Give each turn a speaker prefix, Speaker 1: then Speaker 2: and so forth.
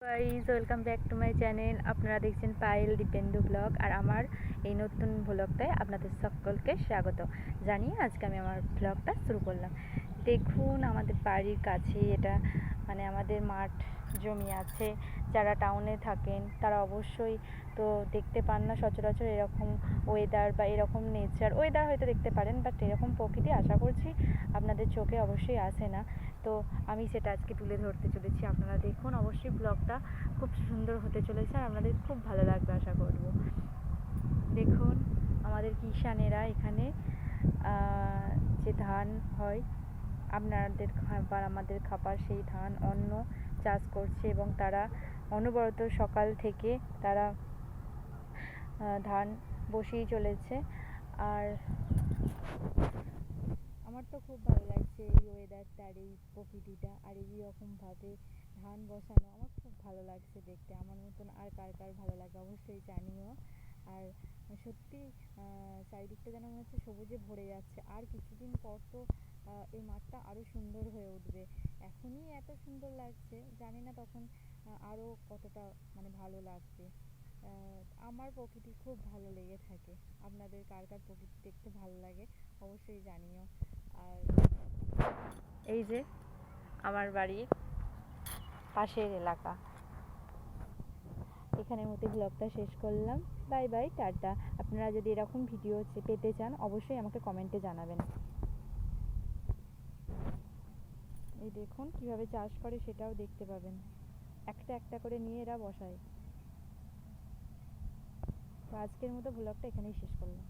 Speaker 1: Guys welcome back to my channel. আপনারা দেখছেন Payel Dipendu blog, আর আমার এই নতুন ব্লগটায় আপনাদের সকলকে স্বাগত জানিয়ে আজকে আমি আমার ব্লগটা শুরু করলাম। দেখুন, আমাদের বাড়ির কাছেই এটা, মানে আমাদের মাঠ জমি আছে। যারা টাউনে থাকেন তারা অবশ্যই তো দেখতে পান না সচরাচর এরকম ওয়েদার বা এরকম নেচার। ওয়েদার হয়তো দেখতে পারেন, বাট এরকম প্রকৃতি আশা করছি আপনাদের চোখে অবশ্যই আসে না। তো আমি সেটা আজকে তুলে ধরতে চলেছি। আপনারা দেখুন, অবশ্যই ব্লগটা খুব সুন্দর হতে চলেছে আর আপনাদের খুব ভালো লাগবে আশা করব। দেখুন, আমাদের কিষানেরা এখানে যে ধান হয়, আপনাদের খাবার আমাদের খাবার, সেই ধান অন্ন চাষ করছে এবং তারা অনবরত সকাল থেকে তারা ধান বসিয়ে চলেছে। আর আমার তো খুব ভালো লাগছে এই ওয়েদারটা আর এই প্রকৃতিটা, আর এইরকমভাবে ধান বসানো আমার খুব ভালো লাগছে দেখতে। আমার মতন আর কার কার ভালো লাগে অবশ্যই জানিও। আর সত্যি চারিদিকটা যেন মনে হচ্ছে সবুজে ভরে যাচ্ছে। আর কিছুদিন পর তো এই মাঠটা আরও সুন্দর হয়ে উঠবে। এখনই এত সুন্দর লাগছে, জানি না তখন আরও কতটা মানে ভালো লাগবে। আমার প্রকৃতি খুব ভালো লেগে থাকে। আপনাদের কার কার প্রকৃতি দেখতে ভালো লাগে অবশ্যই জানিও। আর এই যে আমার বাড়ির পাশের এলাকা, এখানের মধ্যে ব্লগটা শেষ করলাম। Bye bye, tata. আপনারা যদি এরকম ভিডিও পেতে চান অবশ্যই আমাকে কমেন্টে জানাবেন। এই দেখুন কিভাবে চাষ করে সেটাও দেখতে পাবেন। একটা একটা করে নিয়ে এরা বসায়। তো আজকের মতো ব্লগটা এখানেই শেষ করলাম।